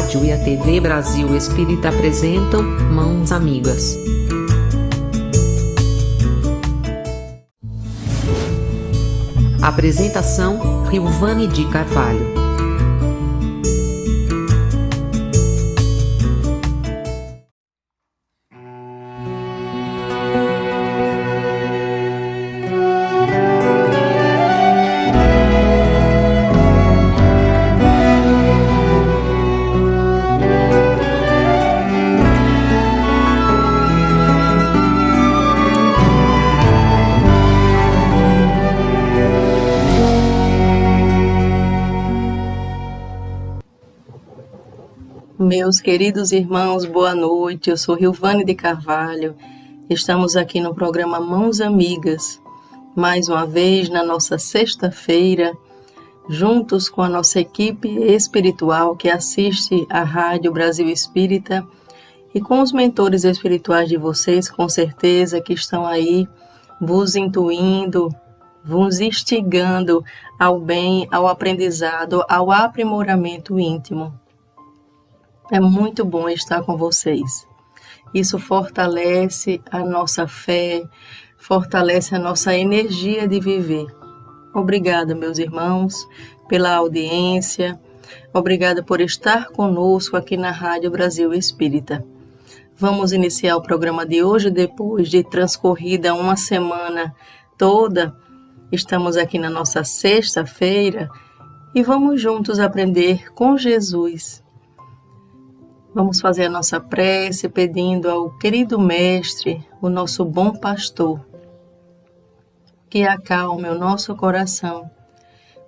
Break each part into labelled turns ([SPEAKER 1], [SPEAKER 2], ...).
[SPEAKER 1] rádio e a TV Brasil Espírita apresentam Mãos Amigas. Apresentação: Rilvane de Carvalho.
[SPEAKER 2] Meus queridos irmãos, boa noite. Eu sou Rilvane de Carvalho. Estamos aqui no programa Mãos Amigas, mais uma vez na nossa sexta-feira, juntos com a nossa equipe espiritual que assiste à Rádio Brasil Espírita e com os mentores espirituais de vocês, com certeza, que estão aí vos intuindo, vos instigando ao bem, ao aprendizado, ao aprimoramento íntimo. É muito bom estar com vocês. Isso fortalece a nossa fé, fortalece a nossa energia de viver. Obrigada, meus irmãos, pela audiência. Obrigada por estar conosco aqui na Rádio Brasil Espírita. Vamos iniciar o programa de hoje, depois de transcorrida uma semana toda. Estamos aqui na nossa sexta-feira e vamos juntos aprender com Jesus. Vamos fazer a nossa prece pedindo ao querido Mestre, o nosso bom pastor, que acalme o nosso coração,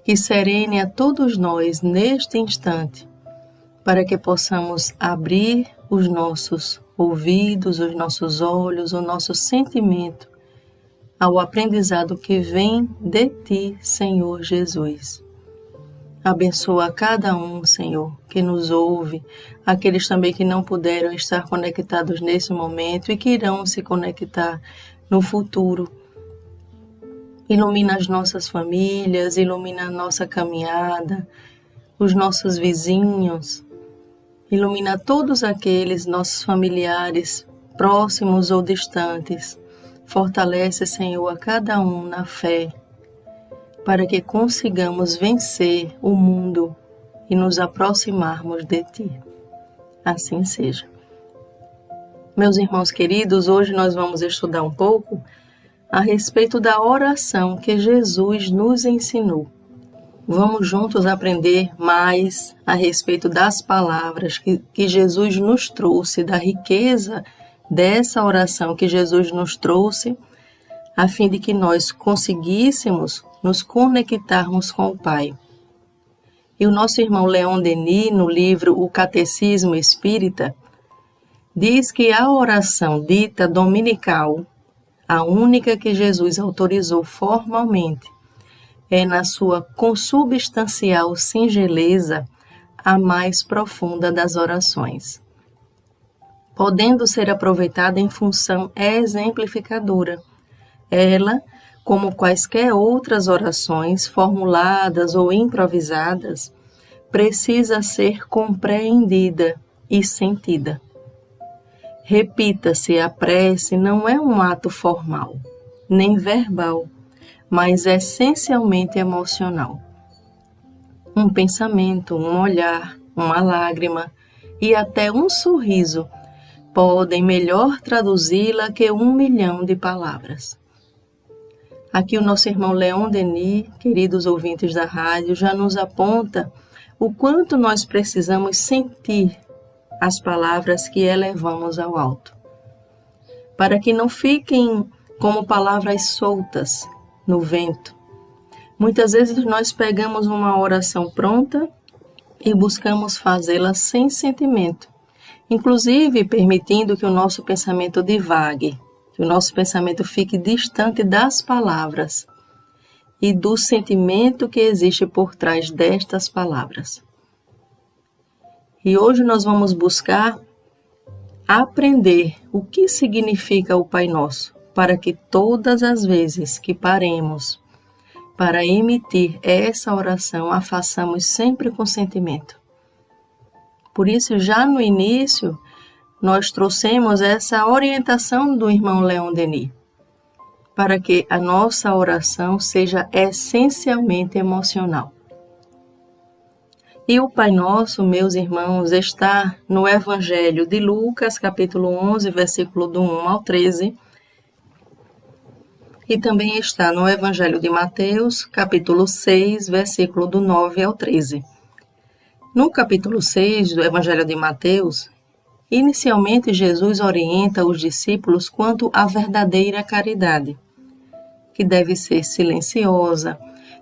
[SPEAKER 2] que serene a todos nós neste instante, para que possamos abrir os nossos ouvidos, os nossos olhos, o nosso sentimento ao aprendizado que vem de Ti, Senhor Jesus. Abençoa a cada um, Senhor, que nos ouve, aqueles também que não puderam estar conectados nesse momento e que irão se conectar no futuro. Ilumina as nossas famílias, ilumina a nossa caminhada, os nossos vizinhos, ilumina todos aqueles nossos familiares, próximos ou distantes. Fortalece, Senhor, a cada um na fé, para que consigamos vencer o mundo e nos aproximarmos de Ti. Assim seja. Meus irmãos queridos, hoje nós vamos estudar um pouco a respeito da oração que Jesus nos ensinou. Vamos juntos aprender mais a respeito das palavras que Jesus nos trouxe, da riqueza dessa oração que Jesus nos trouxe, a fim de que nós conseguíssemos nos conectarmos com o Pai. E o nosso irmão Leon Denis, no livro O Catecismo Espírita, diz que a oração dita dominical, a única que Jesus autorizou formalmente, é na sua consubstancial singeleza a mais profunda das orações, podendo ser aproveitada em função exemplificadora. Ela, como quaisquer outras orações formuladas ou improvisadas, precisa ser compreendida e sentida. Repita-se, a prece não é um ato formal, nem verbal, mas essencialmente emocional. Um pensamento, um olhar, uma lágrima e até um sorriso podem melhor traduzi-la que 1 milhão de palavras. Aqui o nosso irmão Leon Denis, queridos ouvintes da rádio, já nos aponta o quanto nós precisamos sentir as palavras que elevamos ao alto, para que não fiquem como palavras soltas no vento. Muitas vezes nós pegamos uma oração pronta e buscamos fazê-la sem sentimento, inclusive permitindo que o nosso pensamento divague, que o nosso pensamento fique distante das palavras e do sentimento que existe por trás destas palavras. E hoje nós vamos buscar aprender o que significa o Pai Nosso, para que todas as vezes que paremos para emitir essa oração, a façamos sempre com sentimento. Por isso, já no início, nós trouxemos essa orientação do irmão Leon Denis, para que a nossa oração seja essencialmente emocional. E o Pai Nosso, meus irmãos, está no Evangelho de Lucas, capítulo 11, versículo do 1 ao 13, e também está no Evangelho de Mateus, capítulo 6, versículo do 9 ao 13. No capítulo 6 do Evangelho de Mateus, inicialmente Jesus orienta os discípulos quanto à verdadeira caridade, que deve ser silenciosa,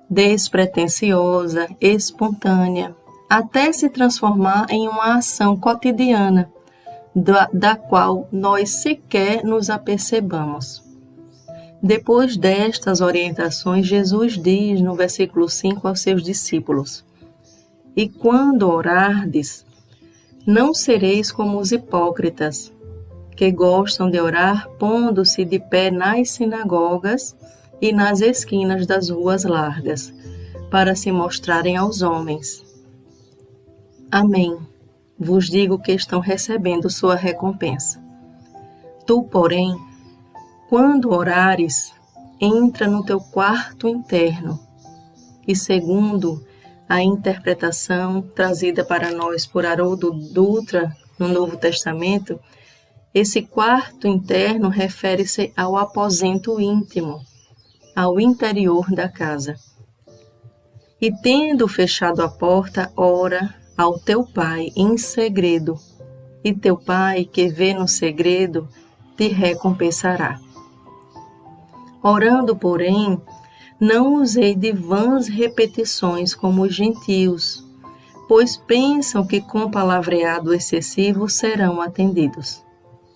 [SPEAKER 2] despretensiosa, espontânea, até se transformar em uma ação cotidiana, da qual nós sequer nos apercebamos. Depois destas orientações, Jesus diz no versículo 5 aos seus discípulos: E quando orardes, não sereis como os hipócritas, que gostam de orar pondo-se de pé nas sinagogas e nas esquinas das ruas largas, para se mostrarem aos homens. Amém. Vos digo que estão recebendo sua recompensa. Tu, porém, quando orares, entra no teu quarto interno e, segundo a interpretação trazida para nós por Haroldo Dutra no Novo Testamento, esse quarto interno refere-se ao aposento íntimo, ao interior da casa. E tendo fechado a porta, ora ao teu Pai em segredo, e teu Pai que vê no segredo te recompensará. Orando, porém, não usei de vãs repetições como os gentios, pois pensam que com palavreado excessivo serão atendidos.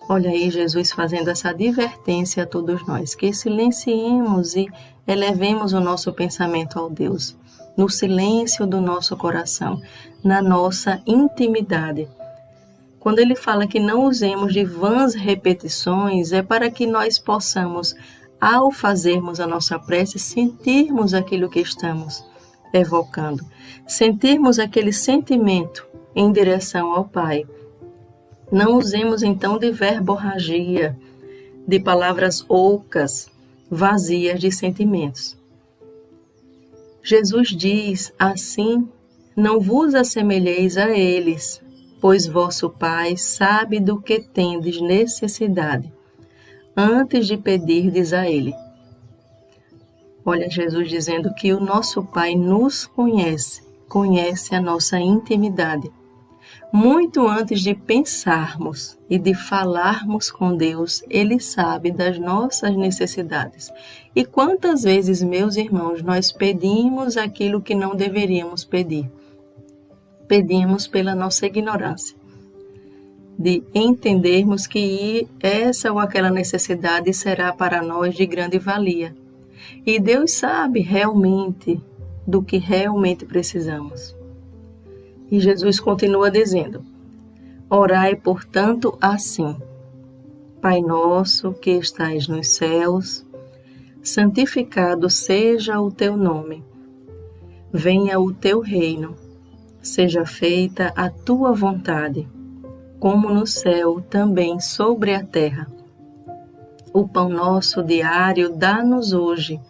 [SPEAKER 2] Olha aí Jesus fazendo essa advertência a todos nós, que silenciemos e elevemos o nosso pensamento ao Deus, no silêncio do nosso coração, na nossa intimidade. Quando ele fala que não usemos de vãs repetições, é para que nós possamos, ao fazermos a nossa prece, sentirmos aquilo que estamos evocando, sentirmos aquele sentimento em direção ao Pai. Não usemos então de verborragia, de palavras ocas, vazias de sentimentos. Jesus diz assim: não vos assemelheis a eles, pois vosso Pai sabe do que tendes necessidade, antes de pedirdes a Ele. Olha, Jesus dizendo que o nosso Pai nos conhece a nossa intimidade. Muito antes de pensarmos e de falarmos com Deus, Ele sabe das nossas necessidades. E quantas vezes, meus irmãos, nós pedimos aquilo que não deveríamos pedir? Pedimos pela nossa ignorância, de entendermos que essa ou aquela necessidade será para nós de grande valia. E Deus sabe realmente do que realmente precisamos. E Jesus continua dizendo: orai, portanto, assim: Pai nosso que estais nos céus, santificado seja o teu nome. Venha o teu reino. Seja feita a tua vontade, como no céu, também sobre a terra. O pão nosso diário dá-nos hoje.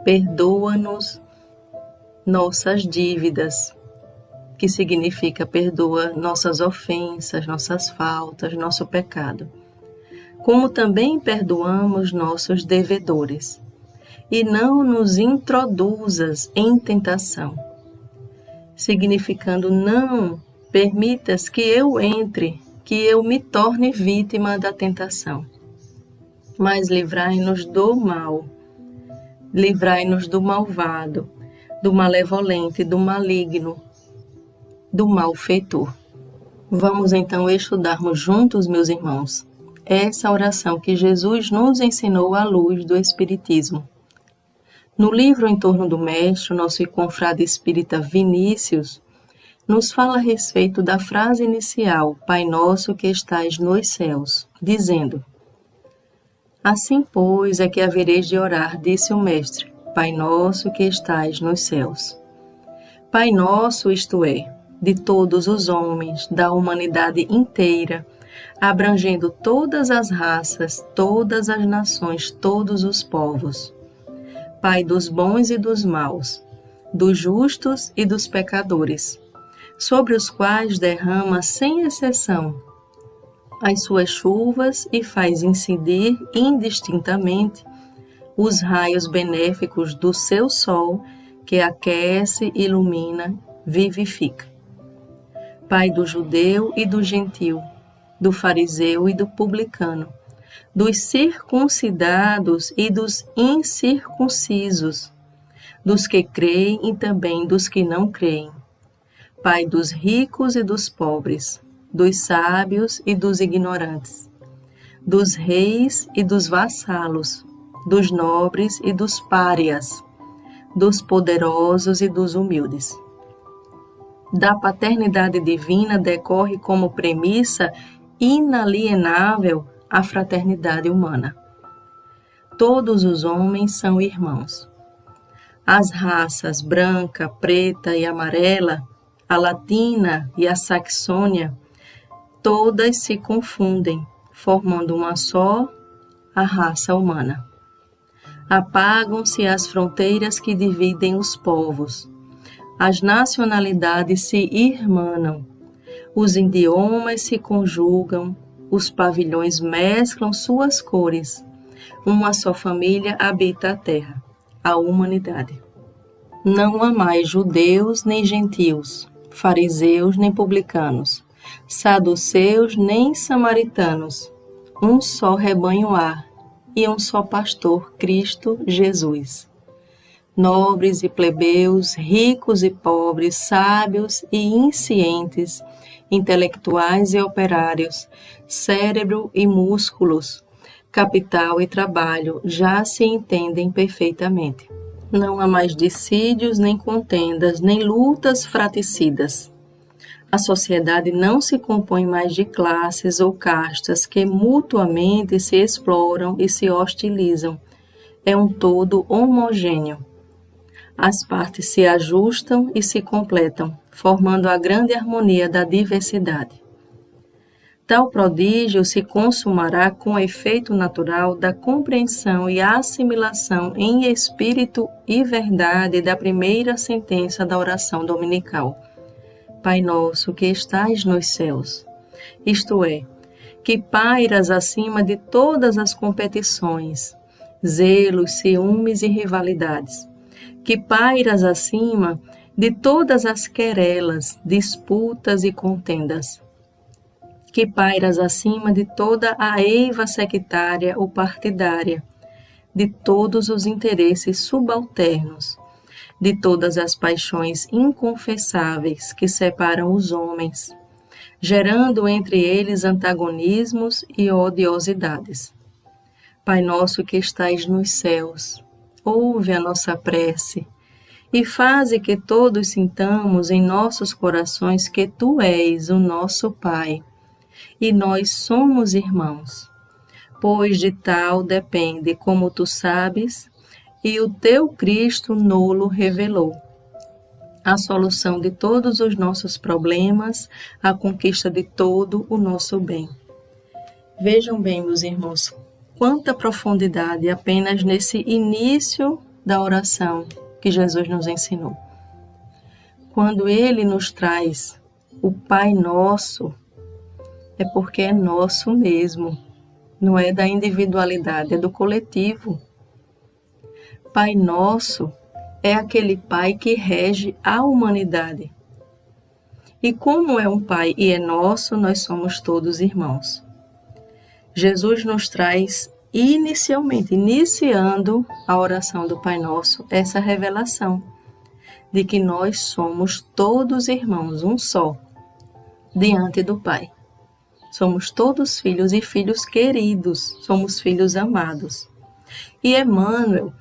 [SPEAKER 2] Perdoa-nos nossas dívidas, que significa perdoa nossas ofensas, nossas faltas, nosso pecado, como também perdoamos nossos devedores. E não nos introduzas em tentação, significando não permitas que eu entre, que eu me torne vítima da tentação. Mas livrai-nos do mal, livrai-nos do malvado, do malevolente, do maligno, do malfeitor. Vamos então estudarmos juntos, meus irmãos, essa oração que Jesus nos ensinou à luz do Espiritismo. No livro Em Torno do Mestre, nosso confrade espírita Vinícius nos fala a respeito da frase inicial, Pai nosso que estais nos céus, dizendo: assim, pois, é que havereis de orar, disse o Mestre, Pai nosso que estais nos céus. Pai nosso, isto é, de todos os homens, da humanidade inteira, abrangendo todas as raças, todas as nações, todos os povos. Pai dos bons e dos maus, dos justos e dos pecadores, sobre os quais derrama sem exceção as suas chuvas e faz incidir indistintamente os raios benéficos do seu sol, que aquece, ilumina, vivifica. Pai do judeu e do gentil, do fariseu e do publicano, dos circuncidados e dos incircuncisos, dos que creem e também dos que não creem. Pai dos ricos e dos pobres, dos sábios e dos ignorantes, dos reis e dos vassalos, dos nobres e dos párias, dos poderosos e dos humildes. Da paternidade divina decorre como premissa inalienável a fraternidade humana. Todos os homens são irmãos. As raças branca, preta e amarela, a latina e a saxônia, todas se confundem, formando uma só, a raça humana. Apagam-se as fronteiras que dividem os povos. As nacionalidades se irmanam. Os idiomas se conjugam. Os pavilhões mesclam suas cores. Uma só família habita a terra, a humanidade. Não há mais judeus nem gentios, fariseus nem publicanos, saduceus nem samaritanos. Um só rebanho há e um só pastor, Cristo Jesus. Nobres e plebeus, ricos e pobres, sábios e inscientes, intelectuais e operários, cérebro e músculos, capital e trabalho, já se entendem perfeitamente. Não há mais dissídios, nem contendas, nem lutas fratricidas. A sociedade não se compõe mais de classes ou castas que mutuamente se exploram e se hostilizam. É um todo homogêneo. As partes se ajustam e se completam, formando a grande harmonia da diversidade. Tal prodígio se consumará com o efeito natural da compreensão e assimilação em espírito e verdade da primeira sentença da oração dominical. Pai nosso que estais nos céus, isto é, que pairas acima de todas as competições, zelos, ciúmes e rivalidades, que pairas acima de todas as querelas, disputas e contendas, que pairas acima de toda a eiva sectária ou partidária, de todos os interesses subalternos, de todas as paixões inconfessáveis que separam os homens, gerando entre eles antagonismos e odiosidades. Pai nosso que estais nos céus, ouve a nossa prece e faze que todos sintamos em nossos corações que Tu és o nosso Pai e nós somos irmãos, pois de tal depende, como Tu sabes, e o Teu Cristo nolo revelou, a solução de todos os nossos problemas, a conquista de todo o nosso bem. Vejam bem, meus irmãos, quanta profundidade apenas nesse início da oração que Jesus nos ensinou. Quando Ele nos traz o Pai Nosso, é porque é nosso mesmo, não é da individualidade, é do coletivo. Pai Nosso é aquele Pai que rege a humanidade. E como é um Pai e é nosso, nós somos todos irmãos. Jesus nos traz iniciando a oração do Pai Nosso, essa revelação de que nós somos todos irmãos, um só, diante do Pai. Somos todos filhos e filhos queridos, somos filhos amados. E Emmanuel,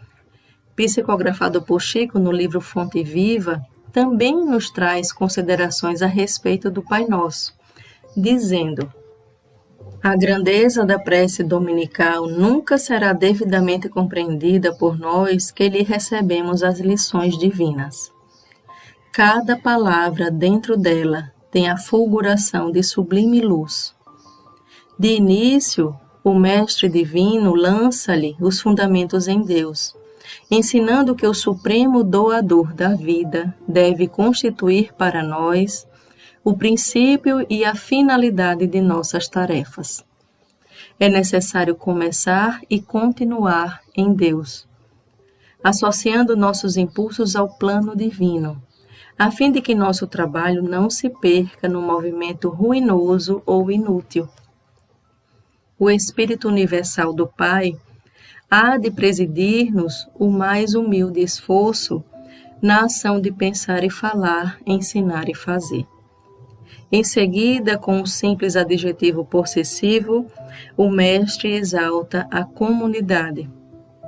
[SPEAKER 2] psicografado por Chico no livro Fonte Viva, também nos traz considerações a respeito do Pai Nosso, dizendo: a grandeza da prece dominical nunca será devidamente compreendida por nós que lhe recebemos as lições divinas. Cada palavra dentro dela tem a fulguração de sublime luz. De início, o Mestre Divino lança-lhe os fundamentos em Deus, ensinando que o supremo doador da vida deve constituir para nós o princípio e a finalidade de nossas tarefas. É necessário começar e continuar em Deus, associando nossos impulsos ao plano divino, a fim de que nosso trabalho não se perca no movimento ruinoso ou inútil. O Espírito Universal do Pai há de presidir-nos o mais humilde esforço na ação de pensar e falar, ensinar e fazer. Em seguida, com um simples adjetivo possessivo, o Mestre exalta a comunidade.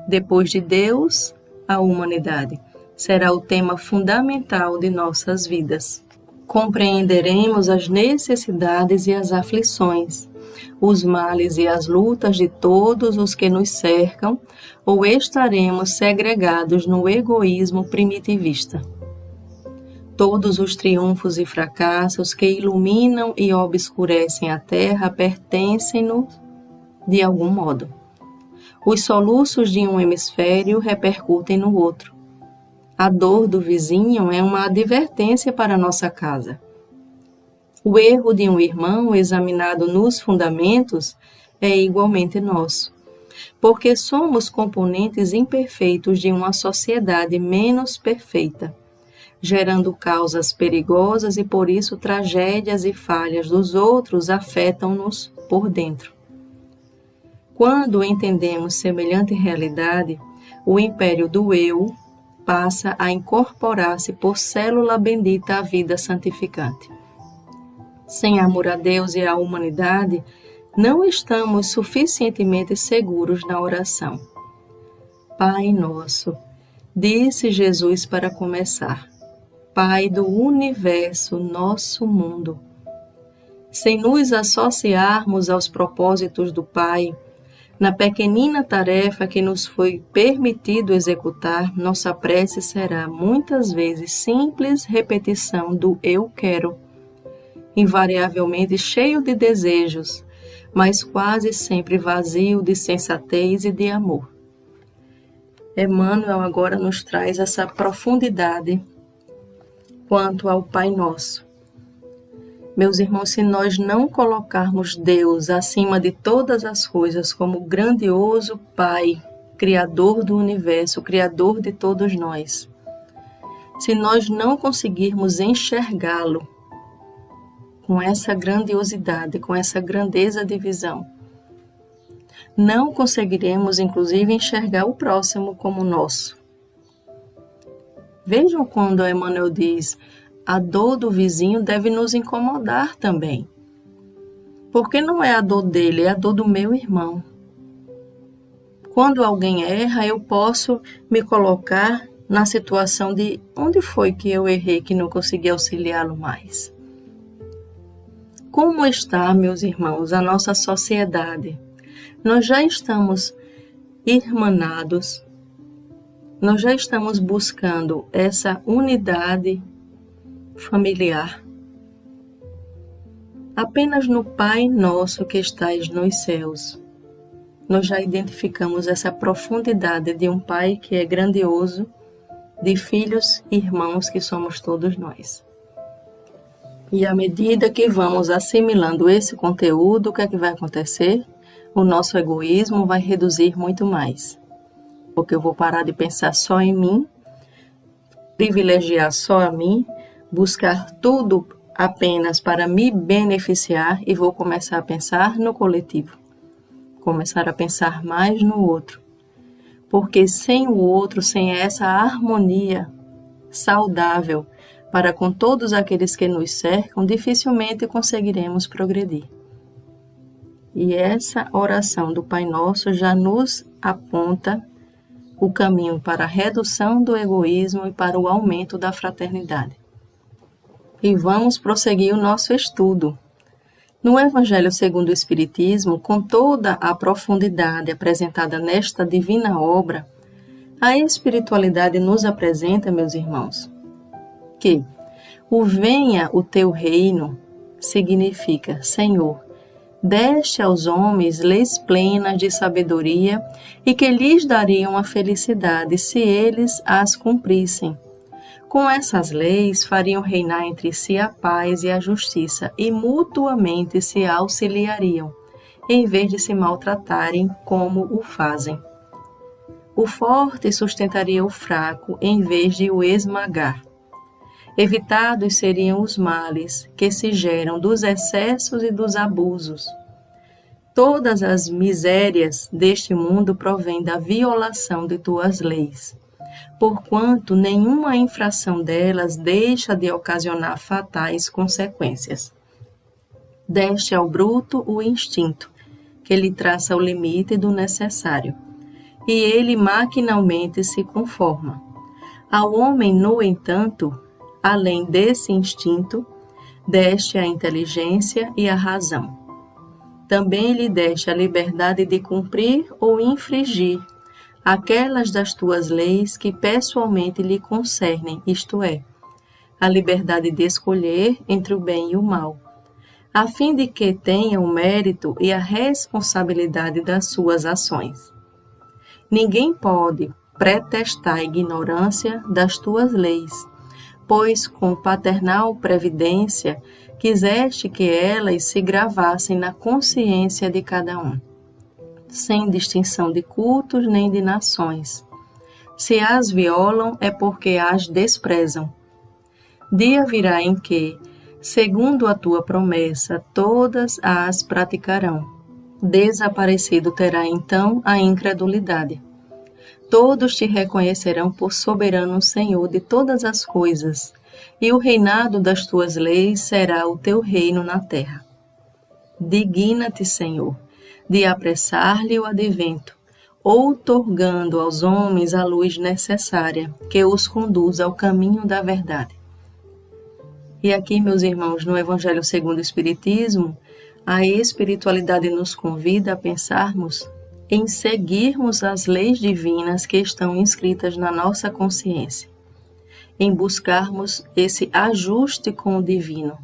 [SPEAKER 2] Depois de Deus, a humanidade será o tema fundamental de nossas vidas. Compreenderemos as necessidades e as aflições, os males e as lutas de todos os que nos cercam, ou estaremos segregados no egoísmo primitivista. Todos os triunfos e fracassos que iluminam e obscurecem a terra pertencem-nos de algum modo. Os soluços de um hemisfério repercutem no outro. A dor do vizinho é uma advertência para nossa casa. O erro de um irmão examinado nos fundamentos é igualmente nosso, porque somos componentes imperfeitos de uma sociedade menos perfeita, gerando causas perigosas e por isso tragédias e falhas dos outros afetam-nos por dentro. Quando entendemos semelhante realidade, o império do eu passa a incorporar-se por célula bendita à vida santificante. Sem amor a Deus e à humanidade, não estamos suficientemente seguros na oração. Pai nosso, disse Jesus para começar, Pai do universo, nosso mundo. Sem nos associarmos aos propósitos do Pai, na pequenina tarefa que nos foi permitido executar, nossa prece será muitas vezes simples repetição do eu quero, invariavelmente cheio de desejos, mas quase sempre vazio de sensatez e de amor. Emmanuel agora nos traz essa profundidade quanto ao Pai Nosso. Meus irmãos, se nós não colocarmos Deus acima de todas as coisas como grandioso Pai, Criador do universo, Criador de todos nós, se nós não conseguirmos enxergá-lo com essa grandiosidade, com essa grandeza de visão, não conseguiremos, inclusive, enxergar o próximo como nosso. Vejam quando Emmanuel diz: a dor do vizinho deve nos incomodar também. Porque não é a dor dele, é a dor do meu irmão. Quando alguém erra, eu posso me colocar na situação de onde foi que eu errei, que não consegui auxiliá-lo mais. Como está, meus irmãos, a nossa sociedade? Nós já estamos irmanados, nós já estamos buscando essa unidade familiar. Apenas no Pai Nosso que estais nos céus, nós já identificamos essa profundidade de um Pai que é grandioso, de filhos e irmãos que somos todos nós. E à medida que vamos assimilando esse conteúdo, o que é que vai acontecer? O nosso egoísmo vai reduzir muito mais, porque eu vou parar de pensar só em mim, privilegiar só a mim, buscar tudo apenas para me beneficiar e vou começar a pensar no coletivo. Começar a pensar mais no outro. Porque sem o outro, sem essa harmonia saudável para com todos aqueles que nos cercam, dificilmente conseguiremos progredir. E essa oração do Pai Nosso já nos aponta o caminho para a redução do egoísmo e para o aumento da fraternidade. E vamos prosseguir o nosso estudo. No Evangelho segundo o Espiritismo, com toda a profundidade apresentada nesta divina obra, a espiritualidade nos apresenta, meus irmãos, que O venha o teu reino significa, Senhor, deste aos homens leis plenas de sabedoria e que lhes dariam a felicidade se eles as cumprissem. Com essas leis fariam reinar entre si a paz e a justiça e mutuamente se auxiliariam, em vez de se maltratarem como o fazem. O forte sustentaria o fraco em vez de o esmagar. Evitados seriam os males que se geram dos excessos e dos abusos. Todas as misérias deste mundo provêm da violação de tuas leis, porquanto nenhuma infração delas deixa de ocasionar fatais consequências. Deste ao bruto o instinto, que lhe traça o limite do necessário, e ele maquinalmente se conforma. Ao homem, no entanto, além desse instinto, deste a inteligência e a razão. Também lhe deste a liberdade de cumprir ou infringir aquelas das tuas leis que pessoalmente lhe concernem, isto é, a liberdade de escolher entre o bem e o mal, a fim de que tenha o mérito e a responsabilidade das suas ações. Ninguém pode pretextar a ignorância das tuas leis, pois com paternal previdência quiseste que elas se gravassem na consciência de cada um, sem distinção de cultos nem de nações. Se as violam é porque as desprezam. Dia virá em que, segundo a tua promessa, todas as praticarão. Desaparecido terá então a incredulidade. Todos te reconhecerão por soberano Senhor de todas as coisas, e o reinado das tuas leis será o teu reino na terra. Digna-te, Senhor, de apressar-lhe o advento, outorgando aos homens a luz necessária, que os conduza ao caminho da verdade. E aqui, meus irmãos, no Evangelho segundo o Espiritismo, a espiritualidade nos convida a pensarmos em seguirmos as leis divinas que estão inscritas na nossa consciência, em buscarmos esse ajuste com o divino,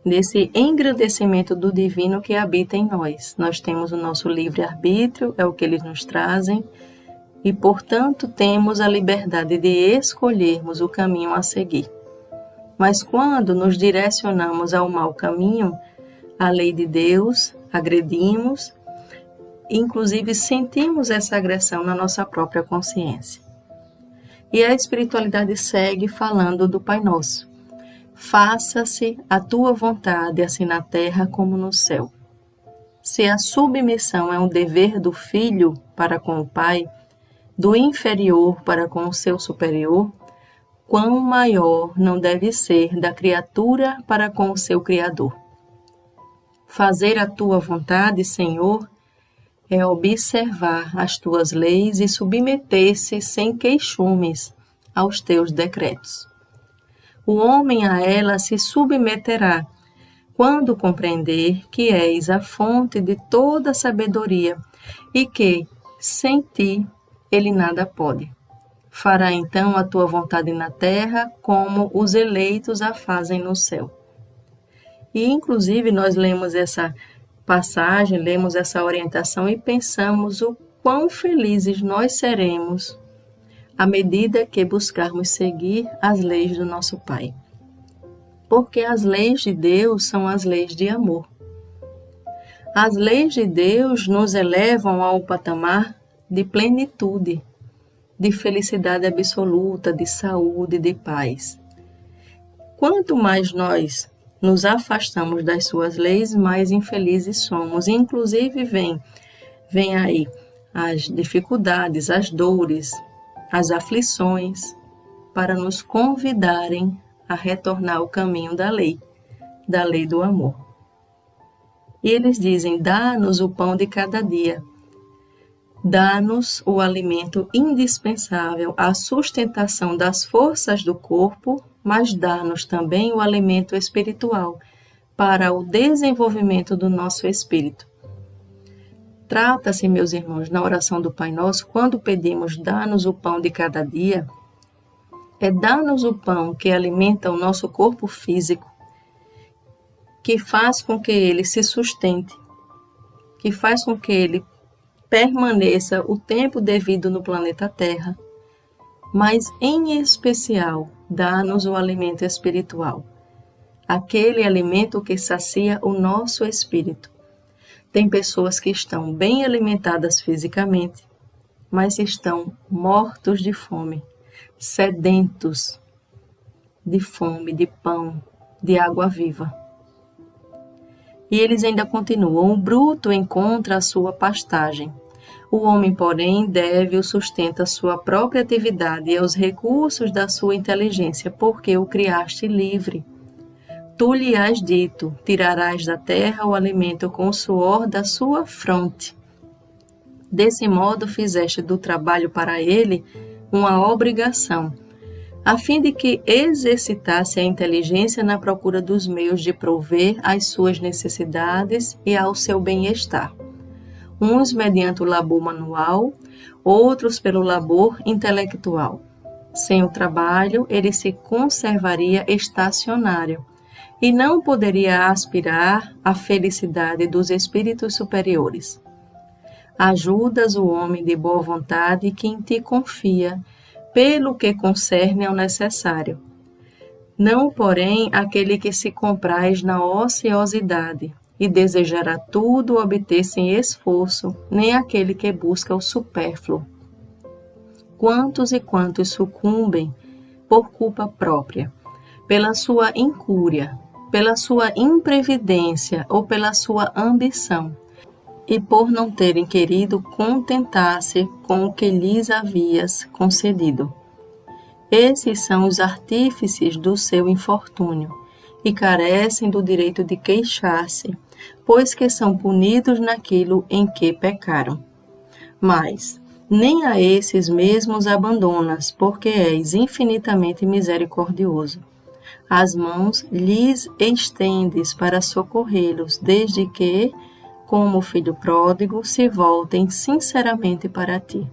[SPEAKER 2] nesse engrandecimento do divino que habita em nós. Nós temos o nosso livre-arbítrio, é o que eles nos trazem, e, portanto, temos a liberdade de escolhermos o caminho a seguir. Mas quando nos direcionamos ao mau caminho, a lei de Deus, agredimos, inclusive sentimos essa agressão na nossa própria consciência. E a espiritualidade segue falando do Pai Nosso. Faça-se a tua vontade, assim na terra como no céu. Se a submissão é um dever do filho para com o pai, do inferior para com o seu superior, quão maior não deve ser da criatura para com o seu Criador. Fazer a tua vontade, Senhor, é observar as tuas leis e submeter-se sem queixumes aos teus decretos. O homem a ela se submeterá quando compreender que és a fonte de toda sabedoria e que, sem ti, ele nada pode. Fará então a tua vontade na terra como os eleitos a fazem no céu. E, inclusive, nós lemos essa passagem, lemos essa orientação e pensamos o quão felizes nós seremos à medida que buscarmos seguir as leis do nosso Pai. Porque as leis de Deus são as leis de amor. As leis de Deus nos elevam ao patamar de plenitude, de felicidade absoluta, de saúde, de paz. Quanto mais nós nos afastamos das suas leis, mais infelizes somos. Inclusive vem aí as dificuldades, as dores, as aflições, para nos convidarem a retornar ao caminho da lei do amor. E eles dizem, dá-nos o pão de cada dia, dá-nos o alimento indispensável à sustentação das forças do corpo, mas dá-nos também o alimento espiritual para o desenvolvimento do nosso espírito. Trata-se, meus irmãos, na oração do Pai Nosso, quando pedimos dá-nos o pão de cada dia, é dar-nos o pão que alimenta o nosso corpo físico, que faz com que ele se sustente, que faz com que ele permaneça o tempo devido no planeta Terra, mas em especial dá-nos o alimento espiritual, aquele alimento que sacia o nosso espírito. Tem pessoas que estão bem alimentadas fisicamente, mas estão mortos de fome, sedentos de fome, de pão, de água viva. E eles ainda continuam: o bruto encontra a sua pastagem. O homem, porém, deve o sustento à sua própria atividade e aos recursos da sua inteligência, porque o criaste livre. Tu lhe has dito: tirarás da terra o alimento com o suor da sua fronte. Desse modo fizeste do trabalho para ele uma obrigação, a fim de que exercitasse a inteligência na procura dos meios de prover às suas necessidades e ao seu bem-estar. Uns mediante o labor manual, outros pelo labor intelectual. Sem o trabalho, ele se conservaria estacionário e não poderia aspirar à felicidade dos espíritos superiores. Ajudas o homem de boa vontade que em ti confia, pelo que concerne ao necessário. Não, porém, aquele que se compraz na ociosidade e desejará tudo obter sem esforço, nem aquele que busca o supérfluo. Quantos e quantos sucumbem por culpa própria, pela sua incúria, pela sua imprevidência ou pela sua ambição, e por não terem querido contentar-se com o que lhes havias concedido. Esses são os artífices do seu infortúnio, e carecem do direito de queixar-se, pois que são punidos naquilo em que pecaram. Mas nem a esses mesmos abandonas, porque és infinitamente misericordioso. As mãos lhes estendes para socorrê-los, desde que, como o filho pródigo, se voltem sinceramente para ti.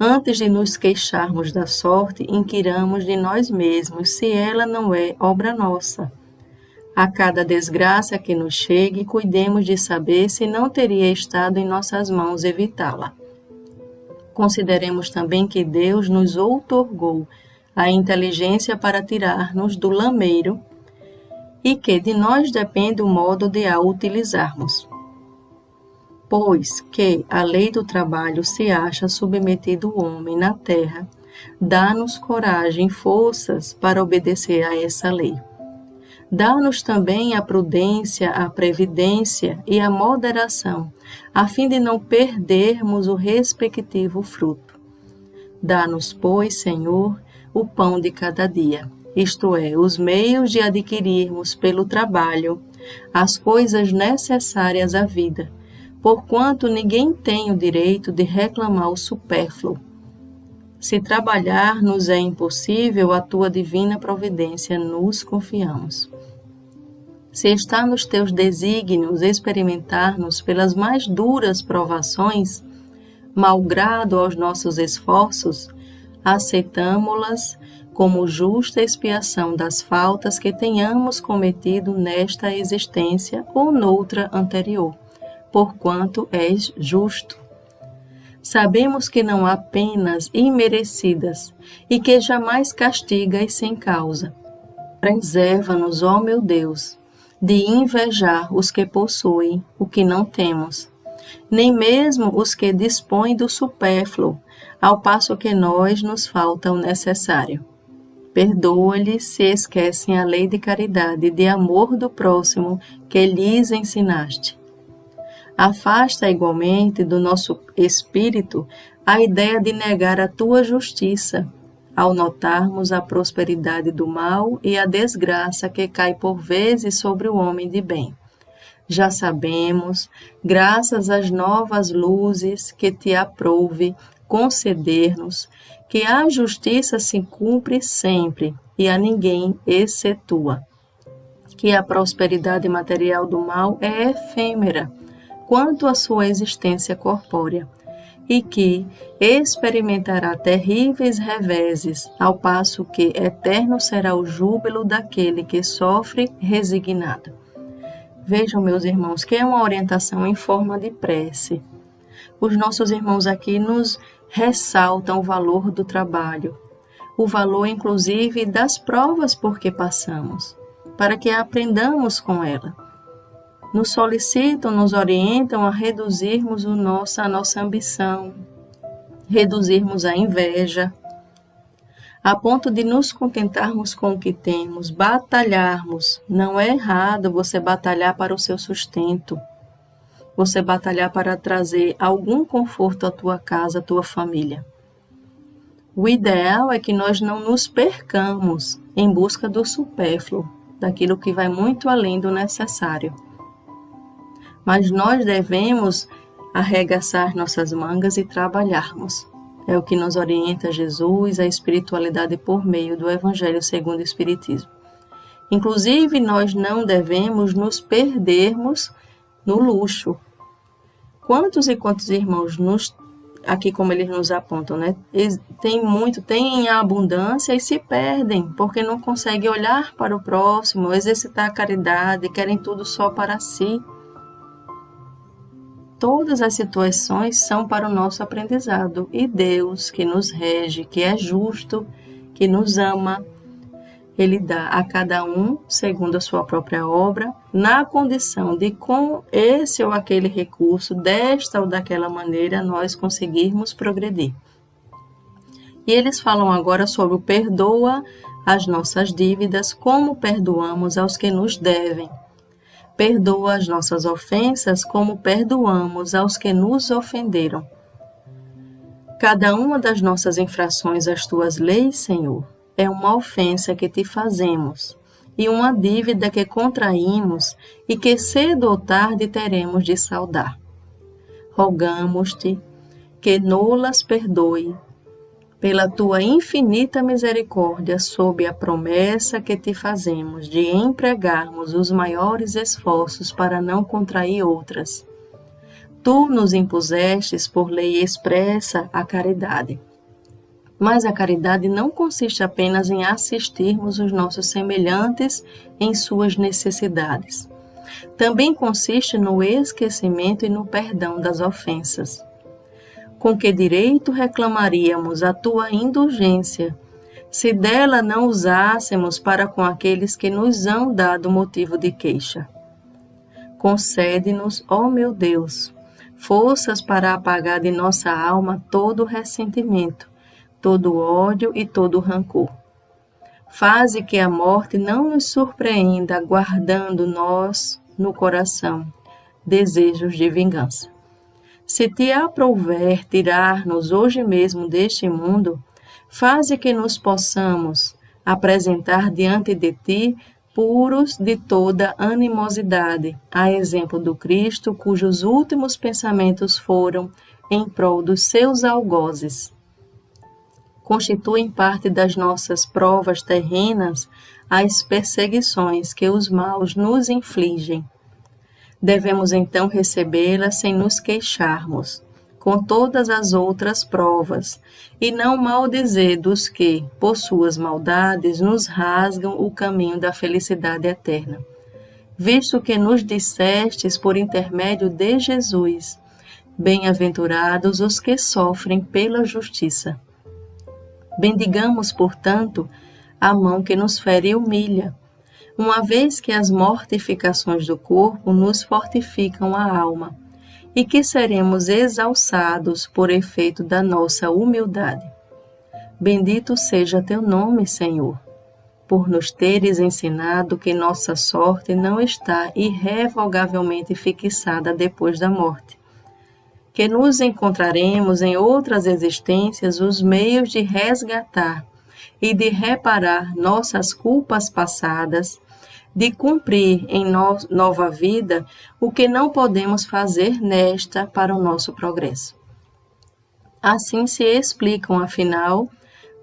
[SPEAKER 2] Antes de nos queixarmos da sorte, inquiramos de nós mesmos se ela não é obra nossa. A cada desgraça que nos chegue, cuidemos de saber se não teria estado em nossas mãos evitá-la. Consideremos também que Deus nos outorgou a inteligência para tirar-nos do lameiro e que de nós depende o modo de a utilizarmos. Pois que a lei do trabalho se acha submetido o homem na terra, dá-nos coragem e forças para obedecer a essa lei. Dá-nos também a prudência, a previdência e a moderação, a fim de não perdermos o respectivo fruto. Dá-nos, pois, Senhor, o pão de cada dia, isto é, os meios de adquirirmos pelo trabalho as coisas necessárias à vida, porquanto ninguém tem o direito de reclamar o supérfluo. Se trabalhar nos é impossível, a tua divina providência nos confiamos. Se está nos teus desígnios experimentar-nos pelas mais duras provações, malgrado aos nossos esforços, aceitamo-las como justa expiação das faltas que tenhamos cometido nesta existência ou noutra anterior, porquanto és justo. Sabemos que não há penas imerecidas e que jamais castigas sem causa. Preserva-nos, ó meu Deus, de invejar os que possuem o que não temos, nem mesmo os que dispõem do supérfluo, ao passo que nós nos falta o necessário. Perdoa-lhes se esquecem a lei de caridade e de amor do próximo que lhes ensinaste. Afasta igualmente do nosso espírito a ideia de negar a tua justiça, ao notarmos a prosperidade do mal e a desgraça que cai por vezes sobre o homem de bem. Já sabemos, graças às novas luzes que te aprouve conceder-nos, que a justiça se cumpre sempre e a ninguém excetua, que a prosperidade material do mal é efêmera, quanto à sua existência corpórea, e que experimentará terríveis reveses, ao passo que eterno será o júbilo daquele que sofre resignado. Vejam, meus irmãos, que é uma orientação em forma de prece. Os nossos irmãos aqui nos ressaltam o valor do trabalho, o valor, inclusive, das provas por que passamos, para que aprendamos com ela. Nos solicitam, nos orientam a reduzirmos a nossa ambição, reduzirmos a inveja, a ponto de nos contentarmos com o que temos, batalharmos. Não é errado você batalhar para o seu sustento, você batalhar para trazer algum conforto à tua casa, à tua família. O ideal é que nós não nos percamos em busca do supérfluo, daquilo que vai muito além do necessário. Mas nós devemos arregaçar nossas mangas e trabalharmos. É o que nos orienta Jesus, a espiritualidade por meio do Evangelho segundo o Espiritismo. Inclusive, nós não devemos nos perdermos no luxo. Quantos e quantos irmãos, aqui como eles nos apontam, né? Têm a abundância e se perdem, porque não conseguem olhar para o próximo, exercitar a caridade, querem tudo só para si. Todas as situações são para o nosso aprendizado, e Deus, que nos rege, que é justo, que nos ama, Ele dá a cada um, segundo a sua própria obra, na condição de, com esse ou aquele recurso, desta ou daquela maneira, nós conseguirmos progredir. E eles falam agora sobre o perdoa as nossas dívidas, como perdoamos aos que nos devem. Perdoa as nossas ofensas, como perdoamos aos que nos ofenderam. Cada uma das nossas infrações às tuas leis, Senhor, é uma ofensa que te fazemos, e uma dívida que contraímos e que cedo ou tarde teremos de saldar. Rogamos-te que nolas perdoe, pela tua infinita misericórdia, sob a promessa que te fazemos de empregarmos os maiores esforços para não contrair outras. Tu nos impusestes por lei expressa a caridade. Mas a caridade não consiste apenas em assistirmos os nossos semelhantes em suas necessidades. Também consiste no esquecimento e no perdão das ofensas. Com que direito reclamaríamos a tua indulgência, se dela não usássemos para com aqueles que nos hão dado motivo de queixa? Concede-nos, ó meu Deus, forças para apagar de nossa alma todo ressentimento, todo ódio e todo rancor. Faze que a morte não nos surpreenda, guardando nós no coração desejos de vingança. Se te aprouver tirar-nos hoje mesmo deste mundo, faze que nos possamos apresentar diante de ti puros de toda animosidade, a exemplo do Cristo, cujos últimos pensamentos foram em prol dos seus algozes. Constituem parte das nossas provas terrenas as perseguições que os maus nos infligem. Devemos então recebê-las sem nos queixarmos, com todas as outras provas, e não maldizer dos que, por suas maldades, nos rasgam o caminho da felicidade eterna. Visto que nos dissestes por intermédio de Jesus, bem-aventurados os que sofrem pela justiça. Bendigamos, portanto, a mão que nos fere e humilha, uma vez que as mortificações do corpo nos fortificam a alma, e que seremos exalçados por efeito da nossa humildade. Bendito seja teu nome, Senhor, por nos teres ensinado que nossa sorte não está irrevogavelmente fixada depois da morte, que nos encontraremos em outras existências os meios de resgatar e de reparar nossas culpas passadas, de cumprir em nova vida o que não podemos fazer nesta para o nosso progresso. Assim se explicam, afinal,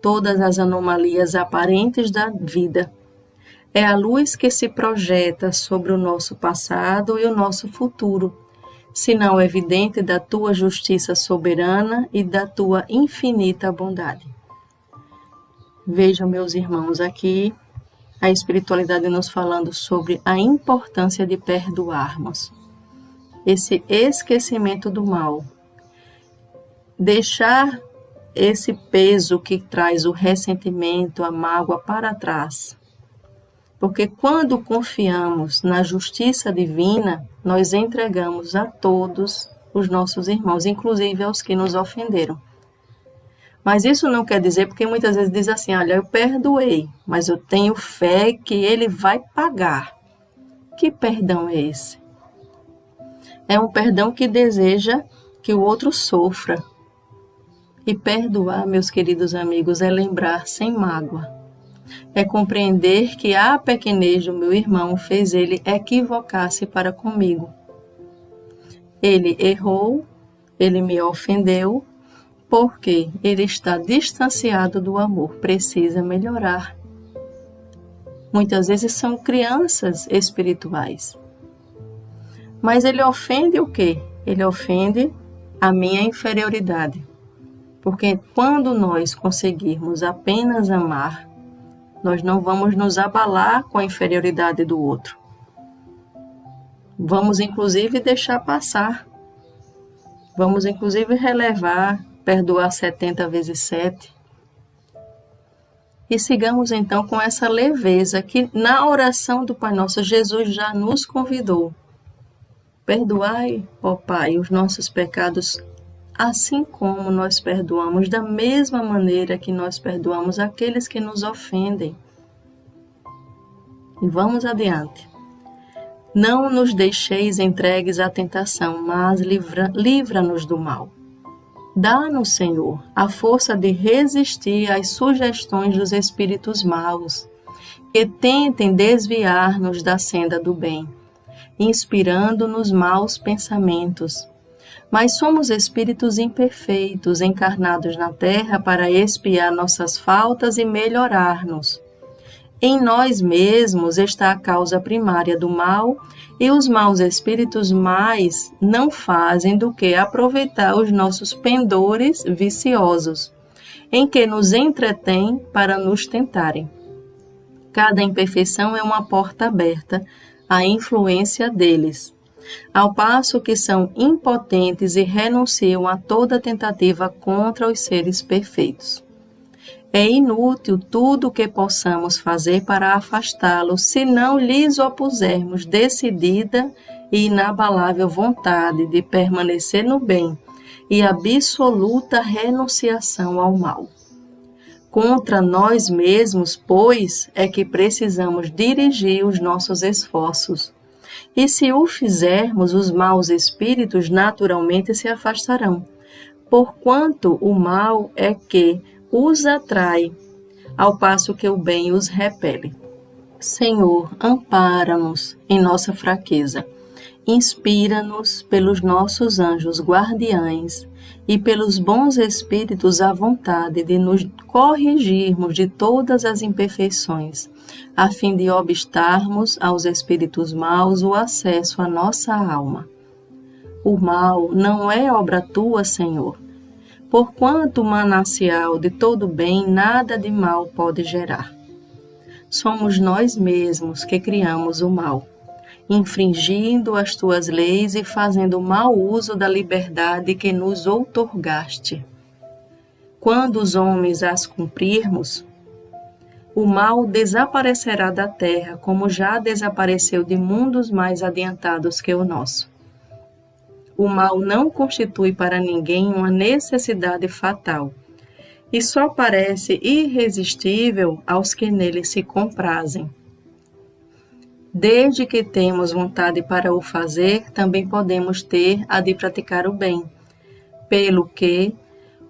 [SPEAKER 2] todas as anomalias aparentes da vida. É a luz que se projeta sobre o nosso passado e o nosso futuro, sinal evidente da tua justiça soberana e da tua infinita bondade. Vejam, meus irmãos, aqui a espiritualidade nos falando sobre a importância de perdoarmos. Esse esquecimento do mal. Deixar esse peso que traz o ressentimento, a mágoa para trás. Porque quando confiamos na justiça divina, nós entregamos a todos os nossos irmãos, inclusive aos que nos ofenderam. Mas isso não quer dizer, porque muitas vezes diz assim, olha, eu perdoei, mas eu tenho fé que ele vai pagar. Que perdão é esse? É um perdão que deseja que o outro sofra. E perdoar, meus queridos amigos, é lembrar sem mágoa. É compreender que a pequenez do meu irmão fez ele equivocar-se para comigo. Ele errou, ele me ofendeu, porque ele está distanciado do amor, precisa melhorar. Muitas vezes são crianças espirituais. Mas ele ofende o quê? Ele ofende a minha inferioridade. Porque quando nós conseguirmos apenas amar, nós não vamos nos abalar com a inferioridade do outro. Vamos, inclusive, deixar passar. Vamos, inclusive, relevar, perdoar 70 vezes 7. E sigamos, então, com essa leveza que, na oração do Pai Nosso, Jesus já nos convidou. Perdoai, ó Pai, os nossos pecados, assim como nós perdoamos, da mesma maneira que nós perdoamos aqueles que nos ofendem. E vamos adiante. Não nos deixeis entregues à tentação, mas livra-nos do mal. Dá-nos, Senhor, a força de resistir às sugestões dos espíritos maus, que tentem desviar-nos da senda do bem, inspirando-nos maus pensamentos. Mas somos espíritos imperfeitos, encarnados na terra para expiar nossas faltas e melhorar-nos. Em nós mesmos está a causa primária do mal, e os maus espíritos mais não fazem do que aproveitar os nossos pendores viciosos, em que nos entretêm para nos tentarem. Cada imperfeição é uma porta aberta à influência deles, ao passo que são impotentes e renunciam a toda tentativa contra os seres perfeitos. É inútil tudo o que possamos fazer para afastá-los, se não lhes opusermos decidida e inabalável vontade de permanecer no bem e absoluta renunciação ao mal. Contra nós mesmos, pois, é que precisamos dirigir os nossos esforços. E se o fizermos, os maus espíritos naturalmente se afastarão, porquanto o mal é que os atrai, ao passo que o bem os repele. Senhor, ampara-nos em nossa fraqueza, inspira-nos pelos nossos anjos guardiães e pelos bons espíritos a vontade de nos corrigirmos de todas as imperfeições, a fim de obstarmos aos espíritos maus o acesso à nossa alma. O mal não é obra tua, Senhor, porquanto o manancial de todo bem nada de mal pode gerar. Somos nós mesmos que criamos o mal, infringindo as tuas leis e fazendo mau uso da liberdade que nos outorgaste. Quando os homens as cumprirmos, o mal desaparecerá da terra, como já desapareceu de mundos mais adiantados que o nosso. O mal não constitui para ninguém uma necessidade fatal, e só parece irresistível aos que nele se comprazem. Desde que temos vontade para o fazer, também podemos ter a de praticar o bem, pelo que,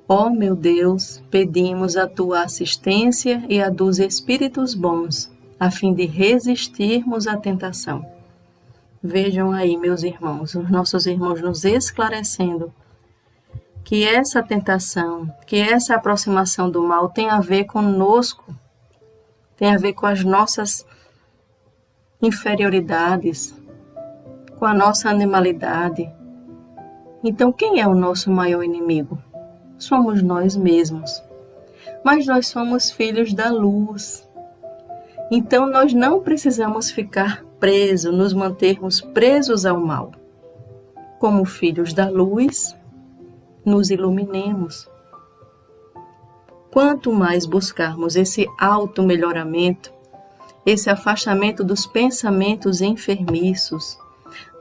[SPEAKER 2] ó meu Deus, pedimos a tua assistência e a dos espíritos bons, a fim de resistirmos à tentação. Vejam aí, meus irmãos, os nossos irmãos nos esclarecendo que essa tentação, que essa aproximação do mal tem a ver conosco, tem a ver com as nossas inferioridades, com a nossa animalidade, Então, quem é o nosso maior inimigo? Somos nós mesmos. Mas nós somos filhos da luz. Então, nós não precisamos ficar presos, nos mantermos presos ao mal. Como filhos da luz, nos iluminemos. Quanto mais buscarmos esse auto-melhoramento, esse afastamento dos pensamentos enfermiços,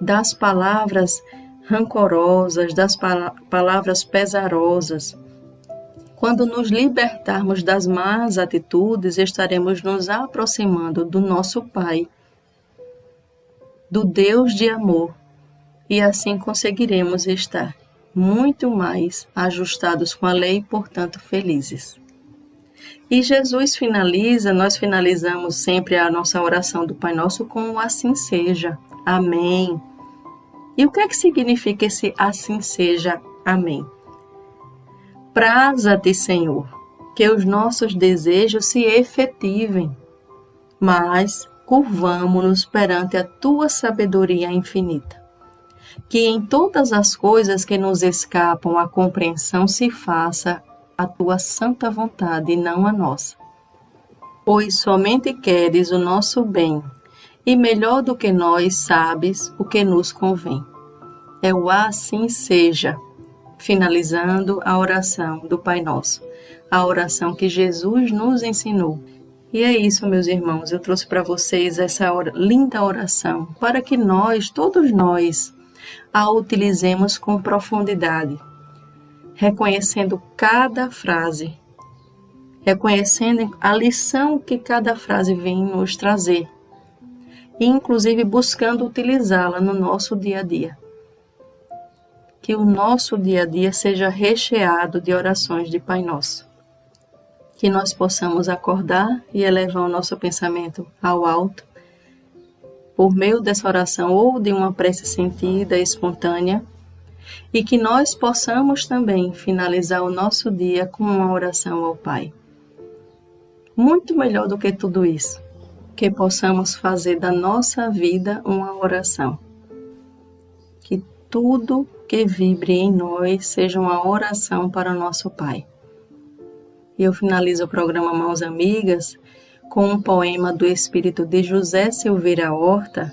[SPEAKER 2] das palavras rancorosas, das palavras pesarosas, quando nos libertarmos das más atitudes, estaremos nos aproximando do nosso Pai, do Deus de amor, e assim conseguiremos estar muito mais ajustados com a lei e, portanto, felizes. E Jesus nós finalizamos sempre a nossa oração do Pai Nosso com o assim seja, amém. E o que é que significa esse assim seja, amém? Praza-te, Senhor, que os nossos desejos se efetivem, mas curvamo-nos perante a Tua sabedoria infinita. Que em todas as coisas que nos escapam à compreensão se faça a Tua santa vontade e não a nossa. Pois somente queres o nosso bem, e melhor do que nós sabes o que nos convém. É o assim seja, finalizando a oração do Pai Nosso, a oração que Jesus nos ensinou. E é isso, meus irmãos, eu trouxe para vocês essa linda oração, para que todos nós, a utilizemos com profundidade, reconhecendo cada frase, reconhecendo a lição que cada frase vem nos trazer, e inclusive buscando utilizá-la no nosso dia a dia. Que o nosso dia a dia seja recheado de orações de Pai Nosso. Que nós possamos acordar e elevar o nosso pensamento ao alto, por meio dessa oração ou de uma prece sentida, espontânea, e que nós possamos também finalizar o nosso dia com uma oração ao Pai. Muito melhor do que tudo isso, que possamos fazer da nossa vida uma oração. Que tudo que vibre em nós seja uma oração para o nosso Pai. E eu finalizo o programa Mãos Amigas com um poema do espírito de José Silveira Horta,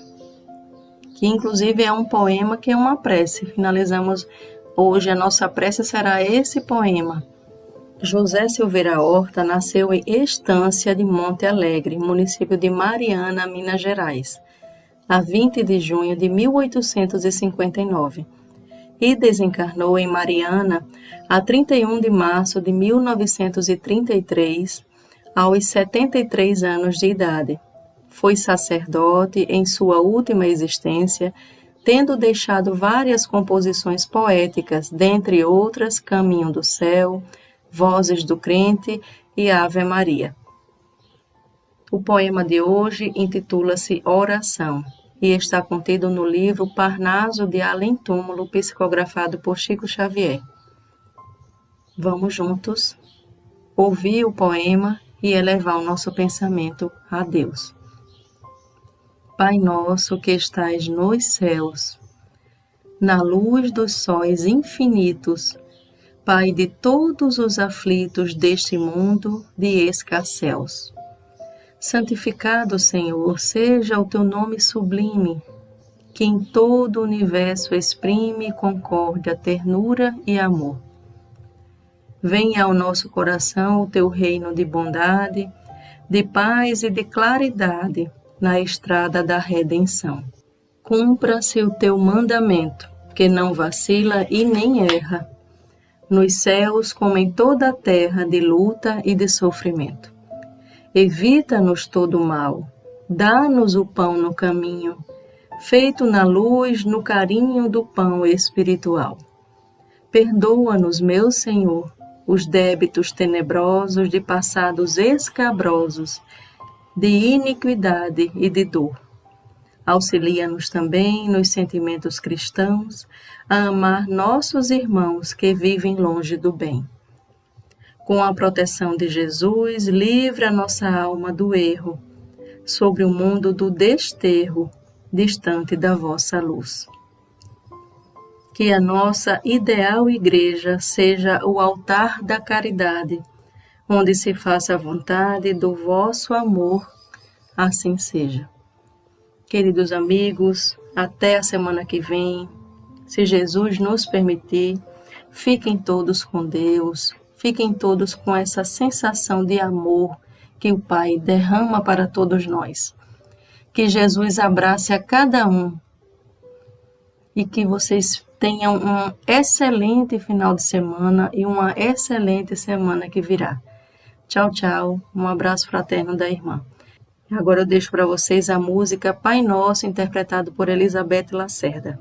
[SPEAKER 2] que inclusive é um poema que é uma prece. Finalizamos hoje, a nossa prece será esse poema. José Silveira Horta nasceu em Estância de Monte Alegre, município de Mariana, Minas Gerais, a 20 de junho de 1859, e desencarnou em Mariana a 31 de março de 1933, aos 73 anos de idade. Foi sacerdote em sua última existência, tendo deixado várias composições poéticas, dentre outras Caminho do Céu, Vozes do Crente e Ave Maria. O poema de hoje intitula-se Oração e está contido no livro Parnaso de Além Túmulo, psicografado por Chico Xavier. Vamos juntos ouvir o poema e elevar o nosso pensamento a Deus. Pai nosso que estais nos céus, na luz dos sóis infinitos, Pai de todos os aflitos deste mundo de escarcéus. Santificado, Senhor, seja o teu nome sublime, que em todo o universo exprime concórdia, ternura e amor. Venha ao nosso coração o teu reino de bondade, de paz e de claridade na estrada da redenção. Cumpra-se o teu mandamento, que não vacila e nem erra, nos céus como em toda a terra de luta e de sofrimento. Evita-nos todo o mal, dá-nos o pão no caminho, feito na luz, no carinho do pão espiritual. Perdoa-nos, meu Senhor, os débitos tenebrosos de passados escabrosos, de iniquidade e de dor. Auxilia-nos também nos sentimentos cristãos a amar nossos irmãos que vivem longe do bem. Com a proteção de Jesus, livre a nossa alma do erro, sobre o mundo do desterro, distante da vossa luz. Que a nossa ideal igreja seja o altar da caridade, onde se faça a vontade do vosso amor, assim seja. Queridos amigos, até a semana que vem, se Jesus nos permitir, fiquem todos com Deus, fiquem todos com essa sensação de amor que o Pai derrama para todos nós. Que Jesus abrace a cada um e que vocês tenham um excelente final de semana e uma excelente semana que virá. Tchau, tchau. Um abraço fraterno da irmã. Agora eu deixo para vocês a música Pai Nosso, interpretado por Elizabeth Lacerda.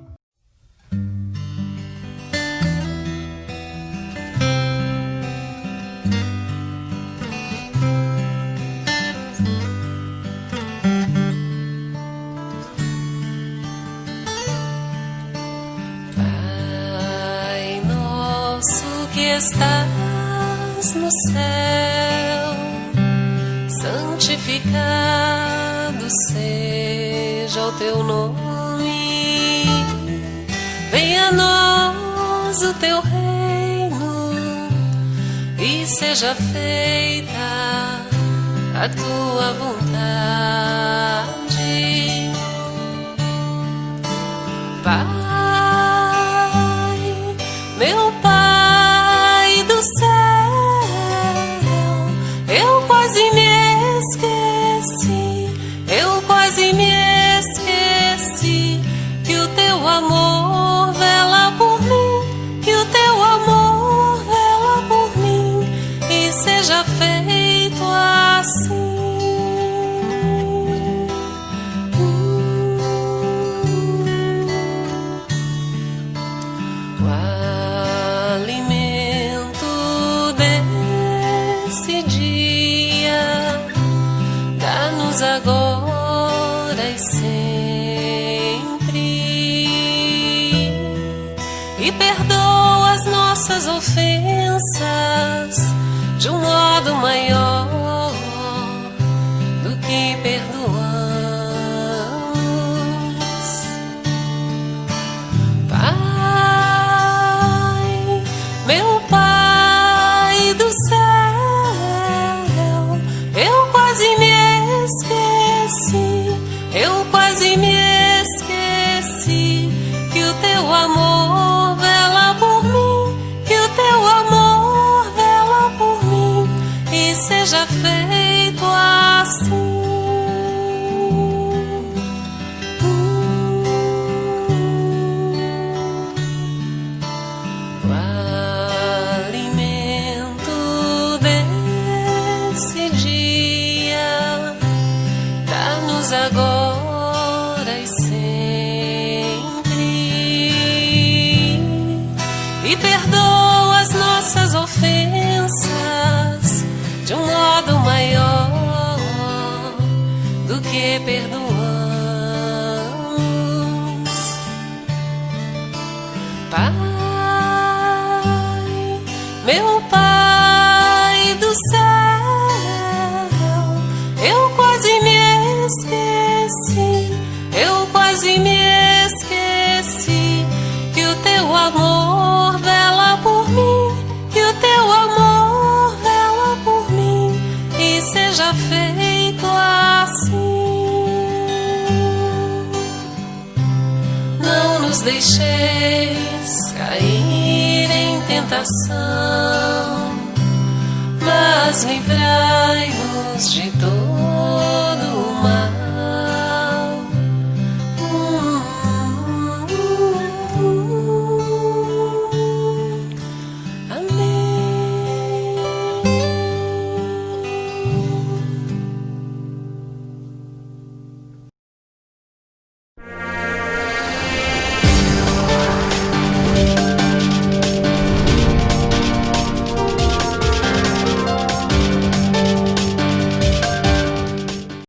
[SPEAKER 3] Pai nosso que estás no céu, santificado seja o teu nome. Venha a nós o teu reino e seja feita a tua vontade. Pai, meu Pai do céu, eu quase me esqueci que o teu amor vela por mim, que o teu amor vela por mim, e seja feito assim. O alimento desse dia dá-nos agora e sempre, e perdoa as nossas ofensas de um modo maior do que perdoamos. Pai, meu Pai do céu, eu quase me esqueci que o teu amor vela por mim, que o teu amor vela por mim, e seja feito assim. O alimento desse dia dá-nos agora e sempre, e perdoa as nossas ofensas de um modo maior do que perdoamos. Pai, meu Pai do céu, eu quase me esqueci que o teu amor vela por mim, que o teu amor vela por mim, e seja feito assim. Não nos deixeis cair em tentação, mas livrai-nos de dor.